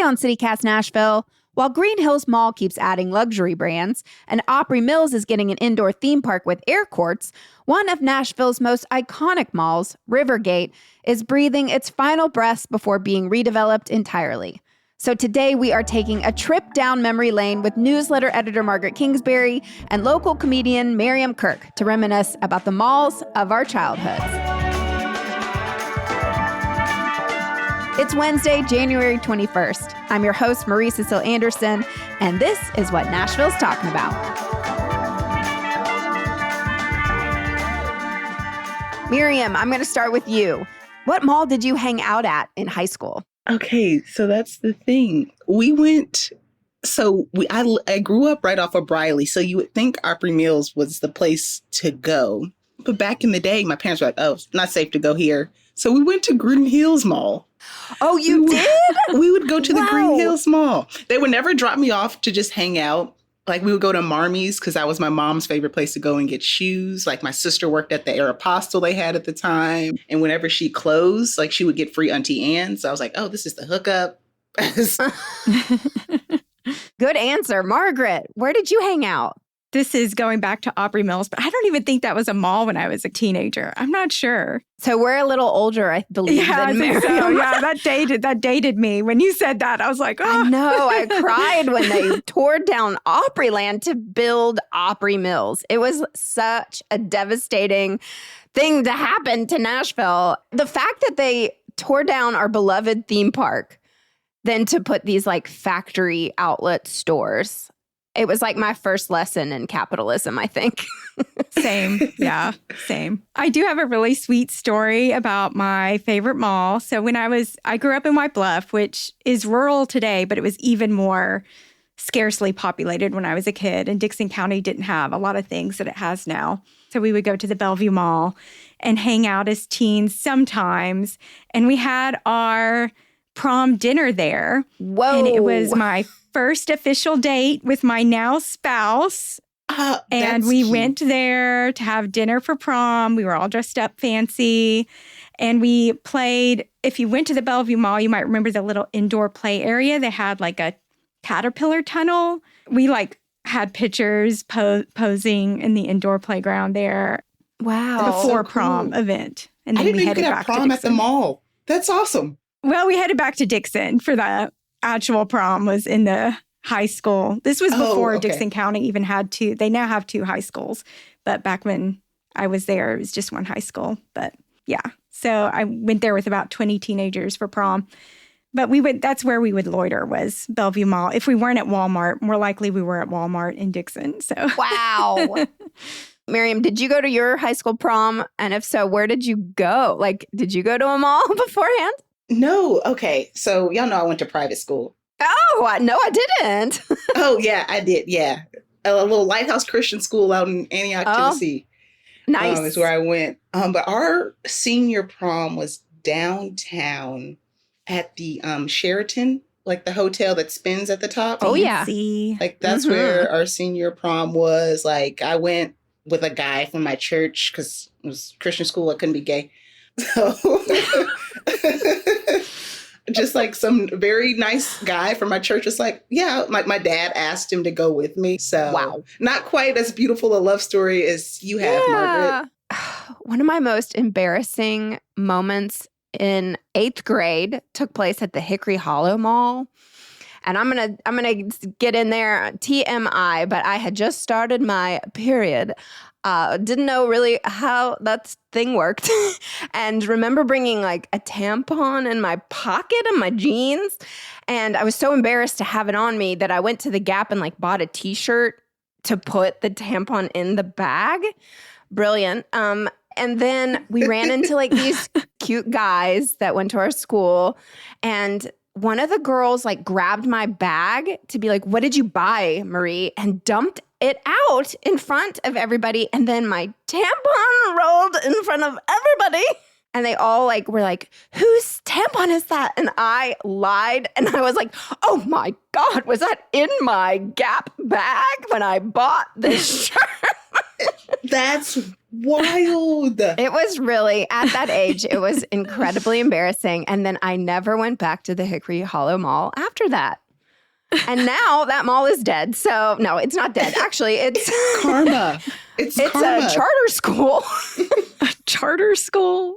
on CityCast Nashville. While Green Hills Mall keeps adding luxury brands and Opry Mills is getting an indoor theme park with air courts, one of Nashville's most iconic malls, Rivergate, is breathing its final breaths before being redeveloped entirely. So today we are taking a trip down memory lane with newsletter editor Margaret Kingsbury and local comedian Miriam Kirk to reminisce about the malls of our childhoods. It's Wednesday, January 21st. I'm your host, Marie Cecile Anderson, and this is what Nashville's talking about. Miriam, I'm going to start with you. What mall did you hang out at in high school? Okay, so that's the thing. I grew up right off of Briley, so you would think Opry Mills was the place to go. But back in the day, my parents were like, oh, it's not safe to go here. So we went to Green Hills Mall. Oh, you did? We would go to the Green Hills Mall. They would never drop me off to just hang out. Like, we would go to Marmy's because that was my mom's favorite place to go and get shoes. Like, my sister worked at the Aeropostale they had at the time. And whenever she closed, like, she would get free Auntie Anne. So I was like, oh, this is the hookup. Good answer. Margaret, where did you hang out? This is going back to Opry Mills, but I don't even think that was a mall when I was a teenager. I'm not sure. So we're a little older, I believe. Yeah, than Miriam. so. Yeah, that dated me. When you said that, I was like, oh. I know. I cried when they tore down Opryland to build Opry Mills. It was such a devastating thing to happen to Nashville. The fact that they tore down our beloved theme park, then to put these like factory outlet stores. It was like my first lesson in capitalism, I think. Same. Yeah, same. I do have a really sweet story about my favorite mall. So when I grew up in White Bluff, which is rural today, but it was even more scarcely populated when I was a kid. And Dickson County didn't have a lot of things that it has now. So we would go to the Bellevue Mall and hang out as teens sometimes. And we had our prom dinner there. Whoa. And it was my first official date with my now spouse. And we went there to have dinner for prom. We were all dressed up fancy. And we played, if you went to the Bellevue Mall, you might remember the little indoor play area. They had like a caterpillar tunnel. We like had pictures posing in the indoor playground there. Wow. Before prom event. And then I didn't we know you could headed have back to prom at the Dixon. mall. That's awesome. Well, we headed back to Dixon for the actual prom was in the high school. This was before Dixon County even had two. They now have two high schools. But back when I was there, it was just one high school. But yeah. So I went there with about 20 teenagers for prom. But that's where we would loiter was Bellevue Mall. If we weren't at Walmart, more likely we were at Walmart in Dixon. So wow. Miriam, did you go to your high school prom? And if so, where did you go? Like, did you go to a mall beforehand? No. Okay. So y'all know I went to private school. Oh, no, I didn't. Oh, yeah, I did. Yeah. A little Lighthouse Christian school out in Antioch, Tennessee. Nice. Is where I went. But our senior prom was downtown at the Sheraton, like the hotel that spins at the top. Oh, yeah. Like that's where our senior prom was. Like I went with a guy from my church because it was Christian school. I couldn't be gay. So just like some very nice guy from my church was like, yeah, my dad asked him to go with me. So wow. Not quite as beautiful a love story as you have, Margaret. One of my most embarrassing moments in 8th grade took place at the Hickory Hollow Mall. And I'm gonna get in there, TMI, but I had just started my period. Didn't know really how that thing worked. And remember bringing like a tampon in my pocket of my jeans. And I was so embarrassed to have it on me that I went to the Gap and like bought a t-shirt to put the tampon in the bag. Brilliant. And then we ran into like these cute guys that went to our school. And one of the girls like grabbed my bag to be like, what did you buy, Marie? And dumped it out in front of everybody. And then my tampon rolled in front of everybody. And they all like were like, whose tampon is that? And I lied. And I was like, oh my God, was that in my Gap bag when I bought this shirt? That's wild. It was really, at that age, it was incredibly embarrassing. And then I never went back to the Hickory Hollow Mall after that. And now that mall is dead. So, no, it's not dead. Actually, it's karma. It's karma. A charter school. A charter school?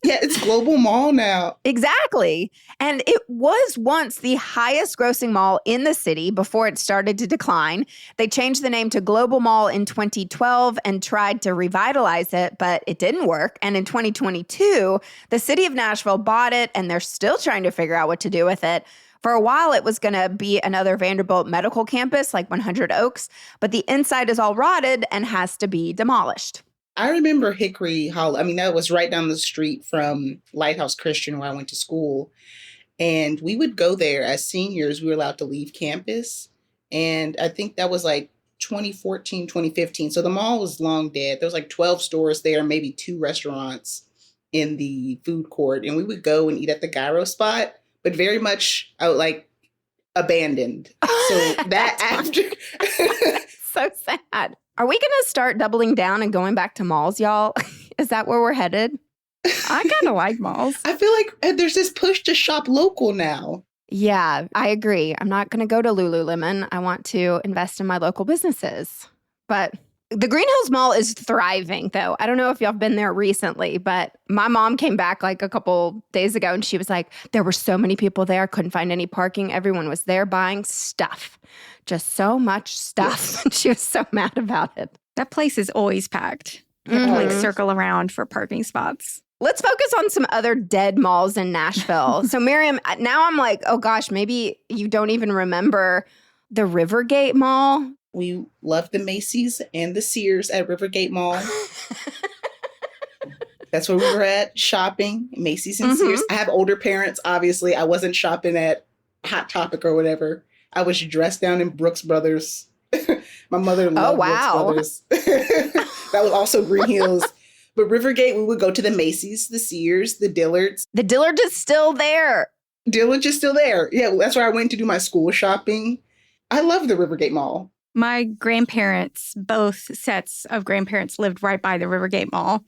Yeah, it's Global Mall now. Exactly. And it was once the highest grossing mall in the city before it started to decline. They changed the name to Global Mall in 2012 and tried to revitalize it, but it didn't work. And in 2022, the city of Nashville bought it, and they're still trying to figure out what to do with it. For a while, it was going to be another Vanderbilt medical campus like 100 Oaks, but the inside is all rotted and has to be demolished. I remember Hickory Hollow. I mean, that was right down the street from Lighthouse Christian where I went to school. And we would go there as seniors. We were allowed to leave campus. And I think that was like 2014, 2015. So the mall was long dead. There was like 12 stores there, maybe 2 restaurants in the food court. And we would go and eat at the gyro spot, but very much abandoned. So that after. So sad. Are we going to start doubling down and going back to malls, y'all? Is that where we're headed? I kind of like malls. I feel like there's this push to shop local now. Yeah, I agree. I'm not going to go to Lululemon. I want to invest in my local businesses. But the Green Hills Mall is thriving, though. I don't know if y'all have been there recently, but my mom came back like a couple days ago and she was like, there were so many people there. I couldn't find any parking. Everyone was there buying stuff. Just so much stuff. And she was so mad about it. That place is always packed. You have to like circle around for parking spots. Let's focus on some other dead malls in Nashville. So Miriam, now I'm like, oh gosh, maybe you don't even remember the Rivergate Mall. We love the Macy's and the Sears at Rivergate Mall. That's where we were at shopping, Macy's and Sears. I have older parents, obviously. I wasn't shopping at Hot Topic or whatever. I was dressed down in Brooks Brothers. My mother loved Brooks Brothers. That was also Green Hills. But Rivergate, we would go to the Macy's, the Sears, the Dillards. The Dillard is still there. Dillard's is still there. Yeah, that's where I went to do my school shopping. I love the Rivergate Mall. My grandparents, both sets of grandparents lived right by the Rivergate Mall.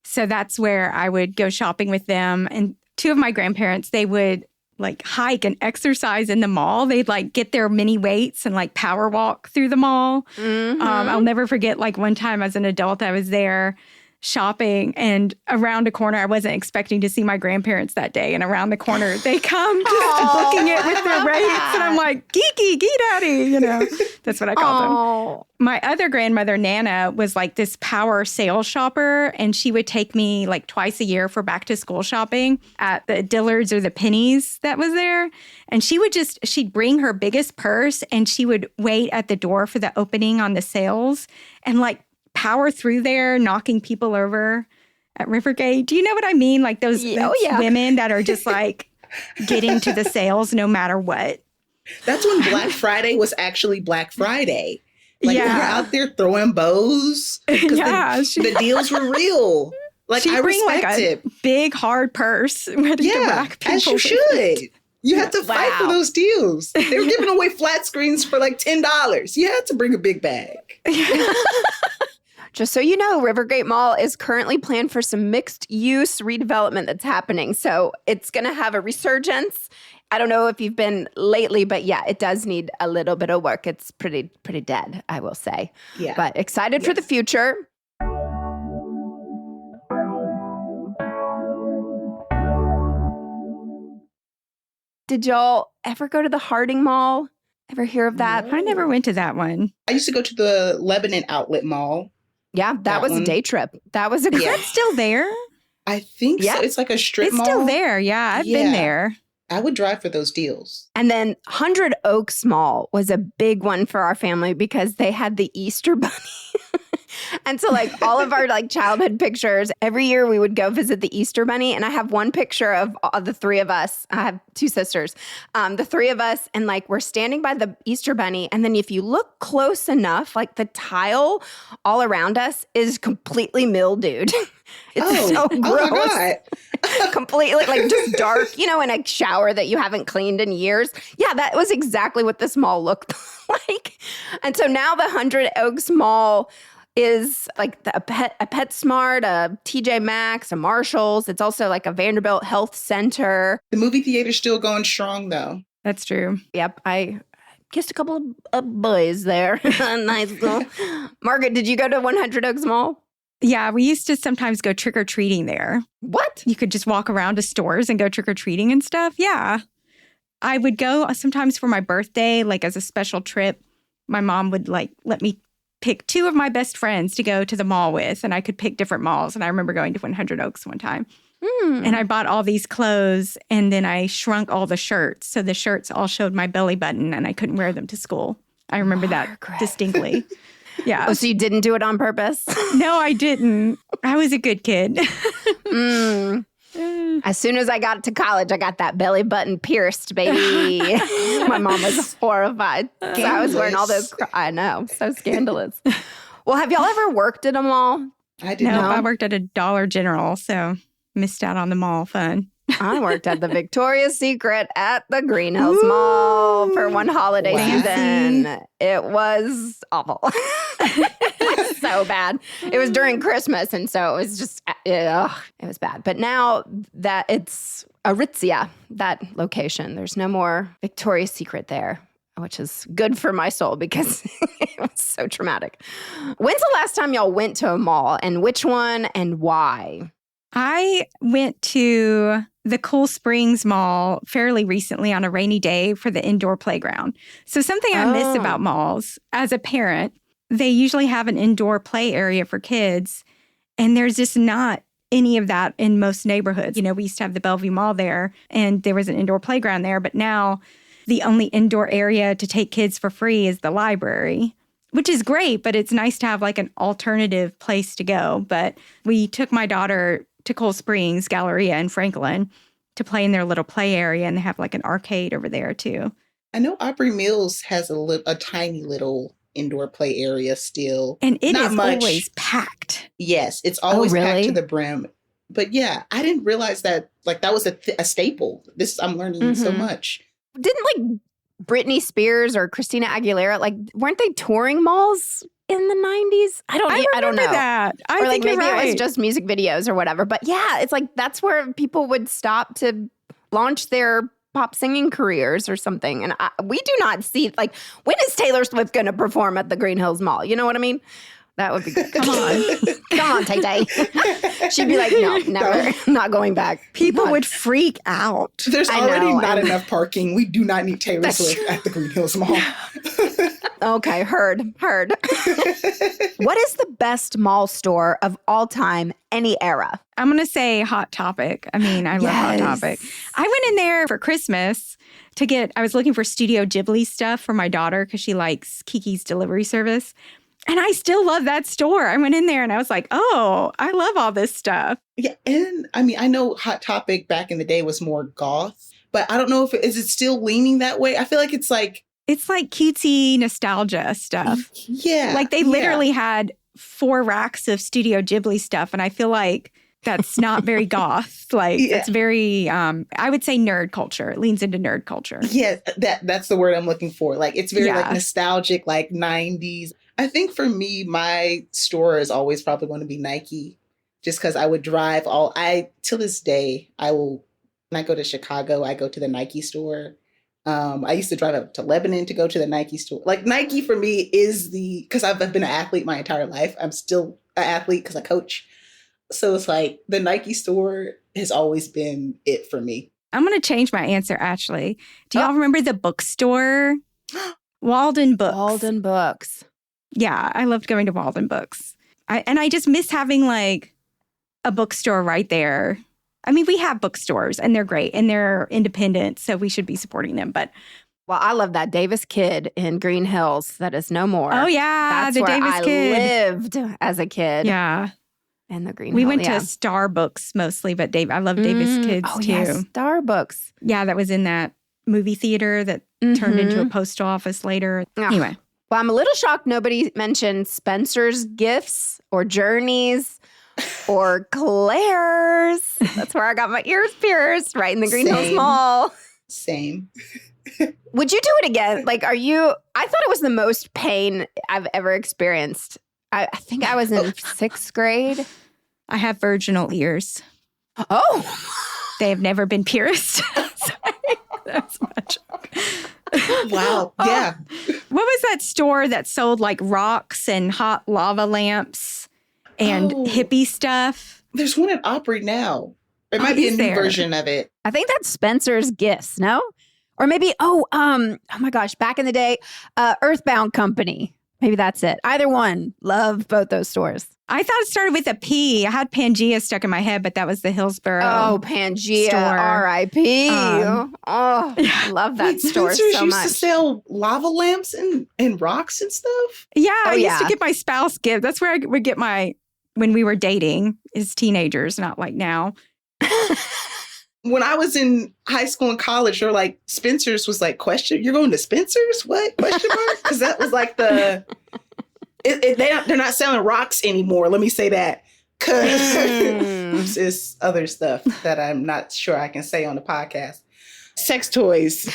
So that's where I would go shopping with them. And 2 of my grandparents, they would like hike and exercise in the mall. They'd like get their mini weights and like power walk through the mall. I'll never forget like one time as an adult, I was there shopping and around a corner, I wasn't expecting to see my grandparents that day. And around the corner, they come just booking it with their weights. And I'm like, geeky, gee daddy, you know, that's what I called them. My other grandmother, Nana, was like this power sales shopper. And she would take me like twice a year for back to school shopping at the Dillards or the Pennies that was there. And she'd bring her biggest purse and she would wait at the door for the opening on the sales and like power through there, knocking people over at Rivergate. Do you know what I mean? Like those women that are just like getting to the sales no matter what. That's when Black Friday was actually Black Friday. Like we were out there throwing bows because the deals were real. Like I respect like a big hard purse ready to whack people. As you should. You had to fight for those deals. They were giving away flat screens for like $10. You had to bring a big bag. Just so you know, Rivergate Mall is currently planned for some mixed-use redevelopment that's happening. So it's going to have a resurgence. I don't know if you've been lately, but yeah, it does need a little bit of work. It's pretty dead, I will say. Yeah. But excited for the future. Did y'all ever go to the Harding Mall? Ever hear of that? No. I never went to that one. I used to go to the Lebanon Outlet Mall. Yeah, that was a day trip. That was a Is that still there? I think so. It's like a strip mall. It's still there. Yeah, I've been there. I would drive for those deals. And then 100 Oaks Mall was a big one for our family because they had the Easter Bunny. And so like all of our like childhood pictures, every year we would go visit the Easter Bunny. And I have one picture of the 3 of us. I have 2 sisters, the 3 of us. And like we're standing by the Easter Bunny. And then if you look close enough, like the tile all around us is completely mildewed. It's so gross. Oh my God. Completely like just dark, you know, in a shower that you haven't cleaned in years. Yeah, that was exactly what this mall looked like. And so now the 100 Oaks Mall is like a PetSmart, a TJ Maxx, a Marshalls. It's also like a Vanderbilt Health Center. The movie theater's still going strong, though. That's true. Yep. I kissed a couple of boys there. Nice girl. Margaret, did you go to 100 Oaks Mall? Yeah, we used to sometimes go trick-or-treating there. What? You could just walk around to stores and go trick-or-treating and stuff. Yeah. I would go sometimes for my birthday, like as a special trip. My mom would like let me pick 2 of my best friends to go to the mall with, and I could pick different malls. And I remember going to 100 Oaks one time. And I bought all these clothes, and then I shrunk all the shirts. So the shirts all showed my belly button, and I couldn't wear them to school. I remember that distinctly. Yeah. Oh, so you didn't do it on purpose? No, I didn't. I was a good kid. As soon as I got to college, I got that belly button pierced, baby. My mom was horrified. So I was wearing all those. I know. So scandalous. Well, have y'all ever worked at a mall? I did No, not. I worked at a Dollar General, so missed out on the mall fun. I worked at the Victoria's Secret at the Green Hills Mall for one holiday season. It was awful. So bad. It was during Christmas, and so it was just, it was bad. But now that it's Aritzia, that location, there's no more Victoria's Secret there, which is good for my soul because it was so traumatic. When's the last time y'all went to a mall, and which one and why? I went to the Cool Springs Mall fairly recently on a rainy day for the indoor playground. So something I miss about malls as a parent, they usually have an indoor play area for kids, and there's just not any of that in most neighborhoods. You know, we used to have the Bellevue Mall there, and there was an indoor playground there, but now the only indoor area to take kids for free is the library, which is great, but it's nice to have like an alternative place to go. But we took my daughter to Cool Springs Galleria in Franklin to play in their little play area, and they have like an arcade over there too. I know Opry Mills has a tiny little indoor play area still. And it Not is much. always packed. Yes, it's always really? packed to the brim. But yeah, I didn't realize that like that was a staple. I'm learning so much. Didn't like Britney Spears or Christina Aguilera, like, weren't they touring malls in the 90s? I don't know. That. I or think like you're maybe right. it was just music videos or whatever. But yeah, it's like that's where people would stop to launch their pop singing careers or something. And we do not see, like, when is Taylor Swift going to perform at the Green Hills Mall? You know what I mean? That would be good. Come on. Come on, Tay-Tay. She'd be like, no, never. Not going back. People would freak out. There's I already know, not and- enough parking. We do not need Taylor Swift at the Green Hills Mall. Okay, heard. What is the best mall store of all time, any era? I'm going to say Hot Topic. I mean, I love Hot Topic. I went in there for Christmas I was looking for Studio Ghibli stuff for my daughter because she likes Kiki's Delivery Service. And I still love that store. I went in there and I was like, oh, I love all this stuff. Yeah, and I mean, I know Hot Topic back in the day was more goth, but I don't know if is it still leaning that way? I feel like it's like cutesy nostalgia stuff. Yeah. Like they literally had 4 racks of Studio Ghibli stuff. And I feel like that's not very goth. Like it's very, I would say nerd culture. It leans into nerd culture. Yeah, that's the word I'm looking for. Like it's very like nostalgic, like 90s. I think for me, my store is always probably going to be Nike, just because I would drive till this day, when I go to Chicago, I go to the Nike store. I used to drive up to Lebanon to go to the Nike store. Like Nike for me is because I've been an athlete my entire life. I'm still an athlete because I coach. So it's like the Nike store has always been it for me. I'm going to change my answer, actually. Do y'all remember the bookstore? Walden Books. Walden Books. Yeah, I loved going to Walden Books. I just miss having like a bookstore right there. I mean, we have bookstores and they're great and they're independent, so we should be supporting them. But well, I love that Davis Kid in Green Hills that is no more. Oh yeah, that's the where Davis I Kid lived as a kid. Yeah, in the Green we Hills. went to Starbucks mostly, but I love Davis Kids too. Yes, Starbucks. Yeah, that was in that movie theater that turned into a postal office later. Anyway. Well, I'm a little shocked nobody mentioned Spencer's Gifts or Journeys or Claire's. That's where I got my ears pierced, right in the Green Hills Mall. Same. Would you do it again? Like, I thought it was the most pain I've ever experienced. I think I was in 6th grade. I have virginal ears. Oh, They have never been pierced. Sorry, that's my joke. Wow. Yeah. What was that store that sold like rocks and hot lava lamps and hippie stuff? There's one at Opry now. There might be a new version of it. I think that's Spencer's Gifts, no? Or maybe, oh my gosh, back in the day, Earthbound Company. Maybe that's it. Either one. Love both those stores. I thought it started with a P. I had Pangea stuck in my head, but that was the Hillsboro. Oh, Pangea, store. R.I.P. I love that store Spencer's so used much. to sell lava lamps and rocks and stuff. Yeah, Oh, I used yeah. to get my spouse gift. That's where I would get when we were dating as teenagers, not like now. When I was in high school and college, they're like, Spencer's was like, question, you're going to Spencer's? What? Question mark? Because that was like they're not selling rocks anymore. Let me say that. Because it's other stuff that I'm not sure I can say on the podcast. Sex toys.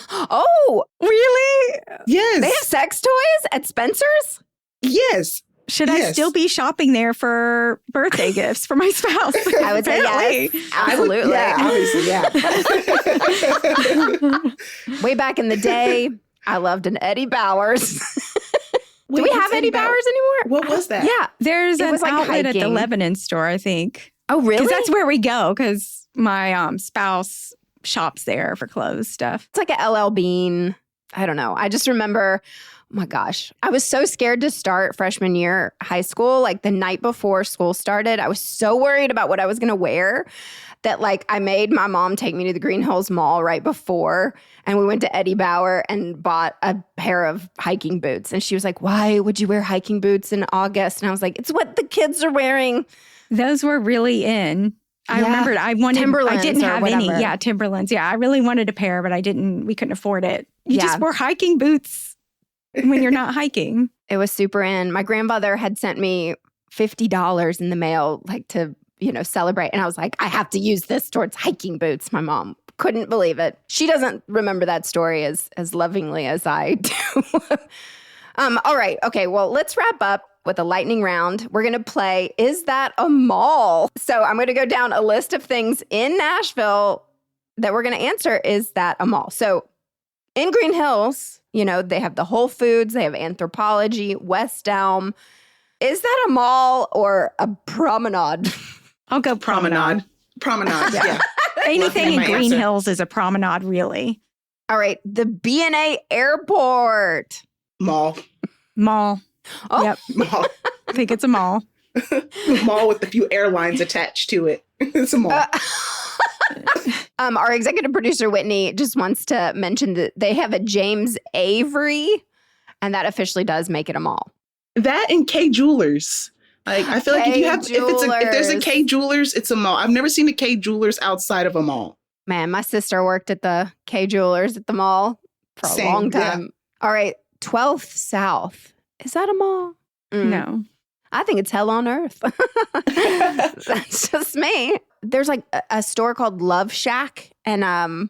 Oh, Really? Yes. they have sex toys at Spencer's? Yes. Should I Yes. still be shopping there for birthday gifts for my spouse? I would say yes. Absolutely. Yeah, obviously, yeah. Way back in the day, I loved an Eddie Bauer's. Do we Wait, have it's Eddie Bauer's anymore? What was that? Yeah. There's It an was like outlet at the hiking. Lebanon store, I think. Oh, really? Because that's where we go because my spouse shops there for clothes stuff. It's like a LL Bean. I don't know. I just remember, oh my gosh, I was so scared to start freshman year high school. Like the night before school started, I was so worried about what I was going to wear that like I made my mom take me to the Green Hills Mall right before. And we went to Eddie Bauer and bought a pair of hiking boots. And she was like, why would you wear hiking boots in August? And I was like, it's what the kids are wearing. Those were really in. I Yeah. remembered I wanted. Timberlands I didn't or have any. whatever. Yeah, Timberlands. Yeah, I really wanted a pair, but I didn't. We couldn't afford it. You Yeah. just wore hiking boots when you're not hiking. It was super in. My grandmother had sent me $50 in the mail, like to, celebrate. And I was like, I have to use this towards hiking boots. My mom couldn't believe it. She doesn't remember that story as lovingly as I do. All right. Okay. Well, let's wrap up with a lightning round. We're going to play, Is That a Mall? So I'm going to go down a list of things in Nashville that we're going to answer. Is that a mall? So in Green Hills, they have the Whole Foods, they have Anthropology, West Elm. Is that a mall or a promenade? I'll go promenade. Promenade. Yeah. Anything in my Green answer. Hills is a promenade, really. All right. The B&A Airport. Mall. Mall. Oh. Yep. Mall. I think it's a mall. Mall with a few airlines attached to it. It's a mall. Our executive producer, Whitney, just wants to mention that they have a James Avery, and that officially does make it a mall. That and K Jewelers. Like I feel like if you have if there's a Jewelers. K Jewelers, it's a mall. I've never seen a K Jewelers outside of a mall. Man, my sister worked at the K Jewelers at the mall for a Same, long yeah. time. All right. 12th South. Is that a mall? No. I think it's hell on earth. That's just me. There's like a store called Love Shack, and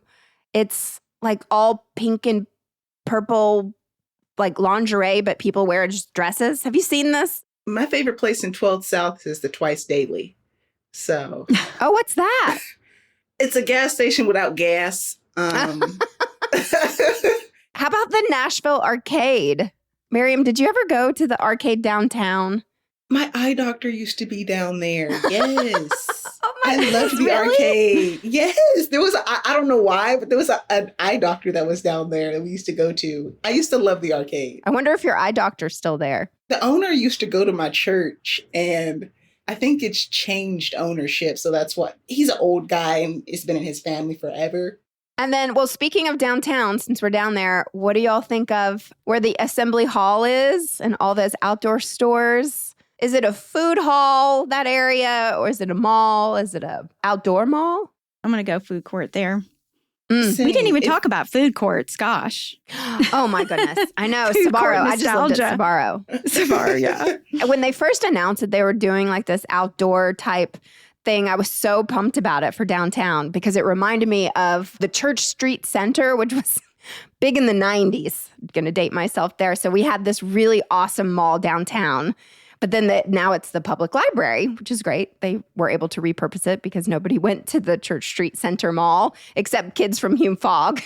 it's like all pink and purple, like lingerie, but people wear just dresses. Have you seen this? My favorite place in 12th South is the Twice Daily. So Oh, what's that? it's a gas station without gas. How about the Nashville Arcade? Miriam, did you ever go to the arcade downtown? My eye doctor used to be down there. Yes. Oh my I goodness, loved the really? arcade. Yes. There was, I don't know why, but there was an eye doctor that was down there that we used to go to. I used to love the arcade. I wonder if your eye doctor's still there. The owner used to go to my church, and I think it's changed ownership. So that's what, he's an old guy and it's been in his family forever. And then, well, speaking of downtown, since we're down there, what do y'all think of where the Assembly Hall is and all those outdoor stores? Is it a food hall, that area, or is it a mall? Is it a outdoor mall? I'm going to go food court there. Same. We didn't even It- talk about food courts. Gosh. Oh my goodness. I know, Food court Sbarro. I just looked nostalgia. at Sbarro. Savar, yeah. When they first announced that they were doing like this outdoor type thing, I was so pumped about it for downtown because it reminded me of the Church Street Center, which was big in the 90s. Going to date myself there. So we had this really awesome mall downtown, But then now it's the public library, which is great. They were able to repurpose it because nobody went to the Church Street Center Mall except kids from Hume Fogg.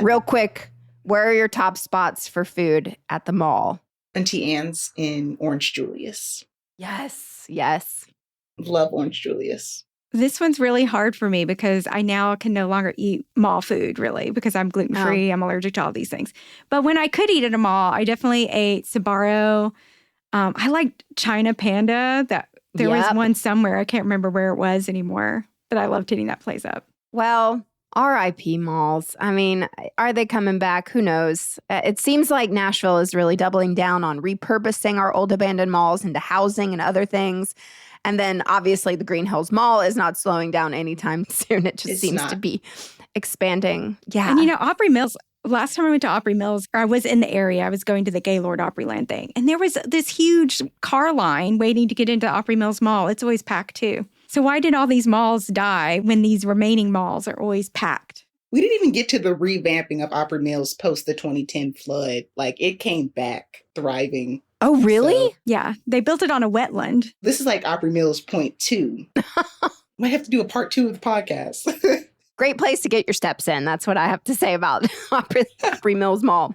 Real quick, where are your top spots for food at the mall? Auntie Anne's in Orange Julius. Yes, yes. Love Orange Julius. This one's really hard for me because I now can no longer eat mall food, really, because I'm gluten-free. I'm allergic to all these things. But when I could eat at a mall, I definitely ate Sbarro. I liked China Panda. There was one somewhere. I can't remember where it was anymore, but I loved hitting that place up. Well, RIP malls. I mean, are they coming back? Who knows? It seems like Nashville is really doubling down on repurposing our old abandoned malls into housing and other things. And then obviously the Green Hills Mall is not slowing down anytime soon. It just seems to be expanding. Yeah. And Opry Mills, last time I went to Opry Mills, I was in the area. I was going to the Gaylord Opryland thing. And there was this huge car line waiting to get into Opry Mills Mall. It's always packed too. So why did all these malls die when these remaining malls are always packed? We didn't even get to the revamping of Opry Mills post the 2010 flood. Like, it came back thriving. Oh, really? So, yeah. They built it on a wetland. This is like Opry Mills point 2. Might have to do a part 2 of the podcast. Great place to get your steps in. That's what I have to say about Opry Mills Mall.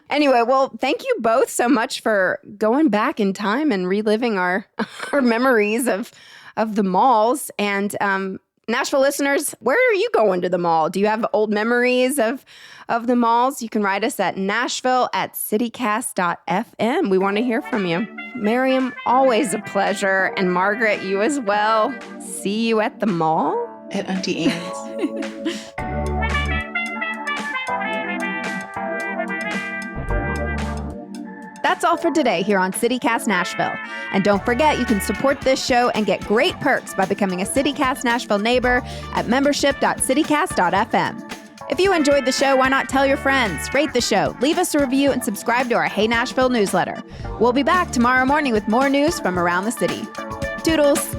Anyway, well, thank you both so much for going back in time and reliving our memories of the malls. And Nashville listeners, where are you going to the mall? Do you have old memories of the malls? You can write us at nashville@citycast.fm. We want to hear from you. Miriam, always a pleasure. And Margaret, you as well. See you at the mall? At Auntie Anne's. That's all for today here on CityCast Nashville. And don't forget, you can support this show and get great perks by becoming a CityCast Nashville neighbor at membership.citycast.fm. If you enjoyed the show, why not tell your friends, rate the show, leave us a review, and subscribe to our Hey Nashville newsletter. We'll be back tomorrow morning with more news from around the city. Toodles!